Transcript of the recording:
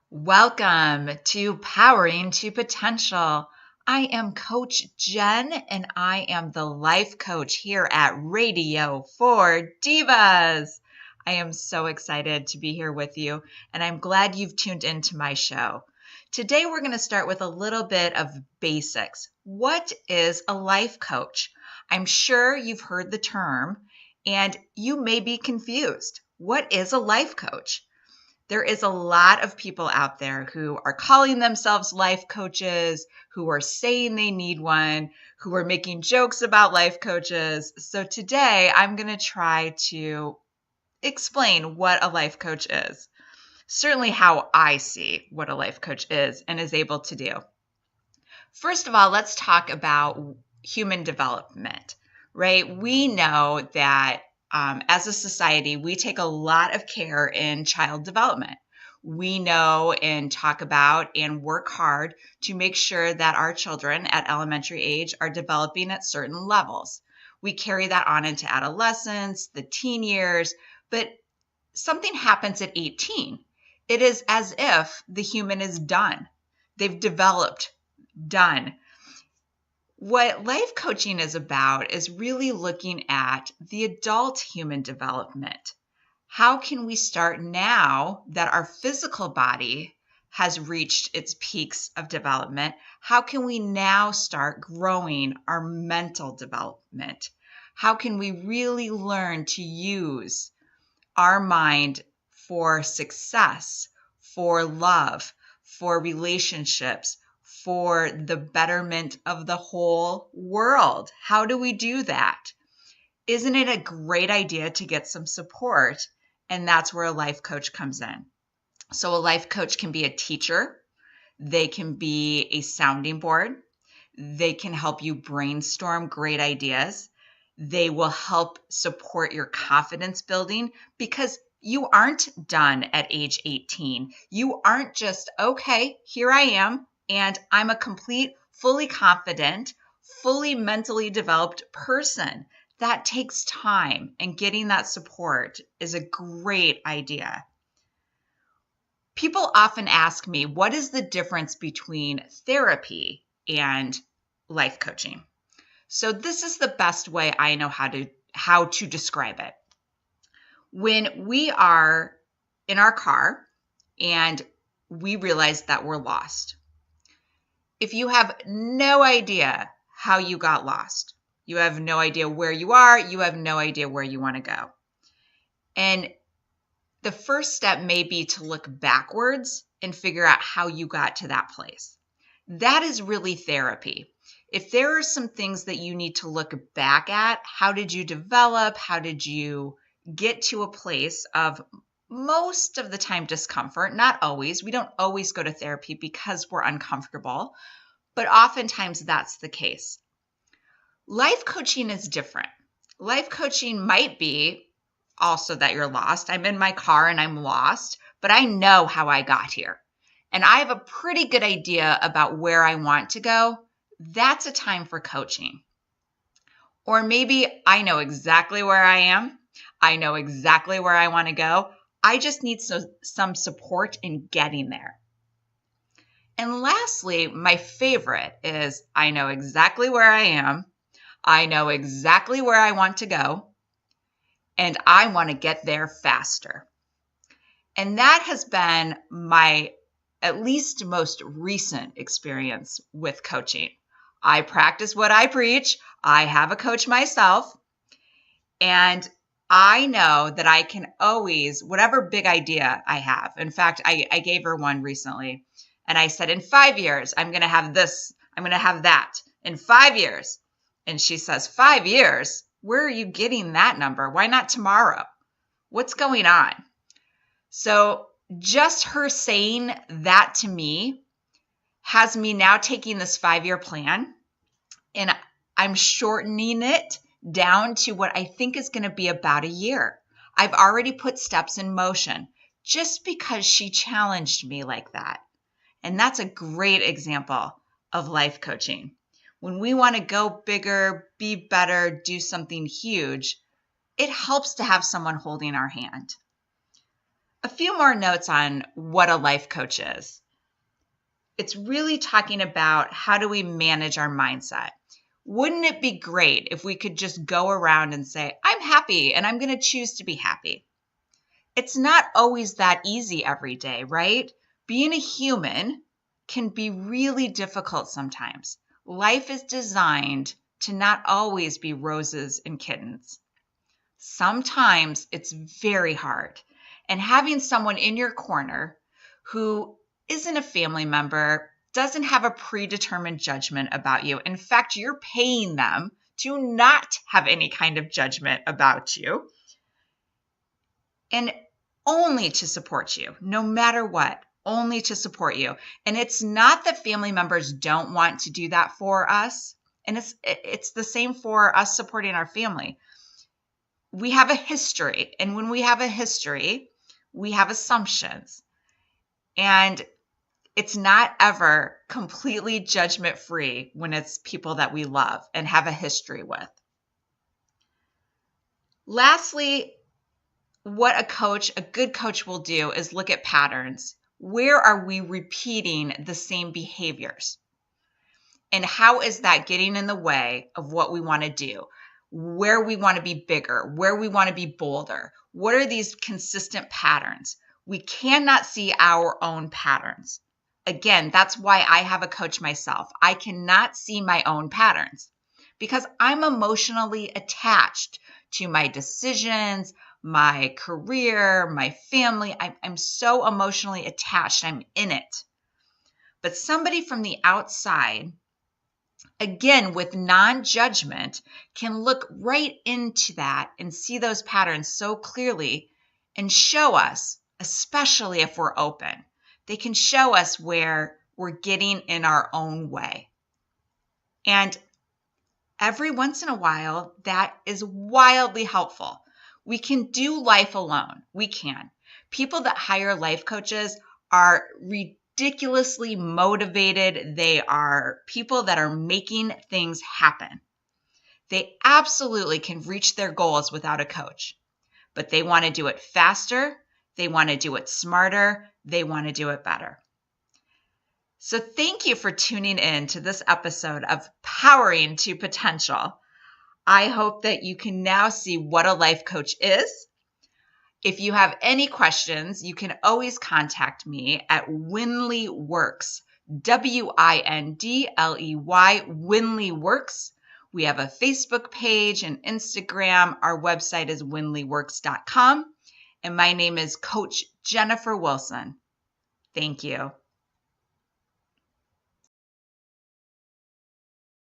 Welcome to Powering to Potential. I am Coach Jen, and I am the life coach here at Radio for Divas. I am so excited to be here with you, and I'm glad you've tuned into my show. Today, we're going to start with a little bit of basics. What is a life coach? I'm sure you've heard the term, and you may be confused. What is a life coach? There is a lot of people out there who are calling themselves life coaches, who are saying they need one, who are making jokes about life coaches. So today I'm going to try to explain what a life coach is. Certainly how I see what a life coach is and is able to do. First of all, let's talk about human development, right? We know that as a society, we take a lot of care in child development. We know and talk about and work hard to make sure that our children at elementary age are developing at certain levels. We carry that on into adolescence, the teen years, but something happens at 18. It is as if the human is done. They've developed, done. What life coaching is about is really looking at the adult human development. How can we start now that our physical body has reached its peaks of development? How can we now start growing our mental development? How can we really learn to use our mind for success, for love, for relationships, for the betterment of the whole world? How do we do that? Isn't it a great idea to get some support? And that's where a life coach comes in. So a life coach can be a teacher. They can be a sounding board. They can help you brainstorm great ideas. They will help support your confidence building because you aren't done at age 18. You aren't just, okay, here I am, and I'm a complete, fully confident, fully mentally developed person. That takes time, and getting that support is a great idea. People often ask me, what is the difference between therapy and life coaching? So this is the best way I know how to describe it. When we are in our car and we realize that we're lost, if you have no idea how you got lost, you have no idea where you are, you have no idea where you want to go. And the first step may be to look backwards and figure out how you got to that place. That is really therapy. If there are some things that you need to look back at, how did you develop? How did you get to a place of most of the time discomfort? Not always. We don't always go to therapy because we're uncomfortable, but oftentimes that's the case. Life coaching is different. Life coaching might be also that you're lost. I'm in my car and I'm lost, but I know how I got here. And I have a pretty good idea about where I want to go. That's a time for coaching. Or maybe I know exactly where I am. I know exactly where I want to go. I just need some support in getting there. And lastly, my favorite is I know exactly where I am. I know exactly where I want to go. And I want to get there faster. And that has been my at least most recent experience with coaching. I practice what I preach. I have a coach myself. And I know that I can always, whatever big idea I have. In fact, I gave her one recently. And I said, in 5 years, I'm going to have this. I'm going to have that. In 5 years. And she says, 5 years? Where are you getting that number? Why not tomorrow? What's going on? So just her saying that to me has me now taking this 5-year plan and I'm shortening it down to what I think is going to be about a year. I've already put steps in motion just because she challenged me like that. And that's a great example of life coaching. When we want to go bigger, be better, do something huge, it helps to have someone holding our hand. A few more notes on what a life coach is. It's really talking about how do we manage our mindset. Wouldn't it be great if we could just go around and say, I'm happy and I'm going to choose to be happy? It's not always that easy every day, right? Being a human can be really difficult sometimes. Life is designed to not always be roses and kittens. Sometimes it's very hard. And having someone in your corner who isn't a family member, doesn't have a predetermined judgment about you. In fact, you're paying them to not have any kind of judgment about you and only to support you, no matter what, only to support you. And it's not that family members don't want to do that for us. And it's the same for us supporting our family. We have a history. And when we have a history, we have assumptions. And it's not ever completely judgment-free when it's people that we love and have a history with. Lastly, what a good coach will do is look at patterns. Where are we repeating the same behaviors? And how is that getting in the way of what we want to do? Where we want to be bigger, where we want to be bolder? What are these consistent patterns? We cannot see our own patterns. Again, that's why I have a coach myself. I cannot see my own patterns because I'm emotionally attached to my decisions, my career, my family. I'm so emotionally attached. I'm in it. But somebody from the outside, again, with non-judgment, can look right into that and see those patterns so clearly and show us, especially if we're open. They can show us where we're getting in our own way. And every once in a while, that is wildly helpful. We can do life alone. We can. People that hire life coaches are ridiculously motivated. They are people that are making things happen. They absolutely can reach their goals without a coach, but they want to do it faster. They want to do it smarter. They want to do it better. So thank you for tuning in to this episode of Powering to Potential. I hope that you can now see what a life coach is. If you have any questions, you can always contact me at Winley Works, Windley, Winley Works. We have a Facebook page and Instagram. Our website is winleyworks.com. And my name is Coach Jennifer Wilson. Thank you.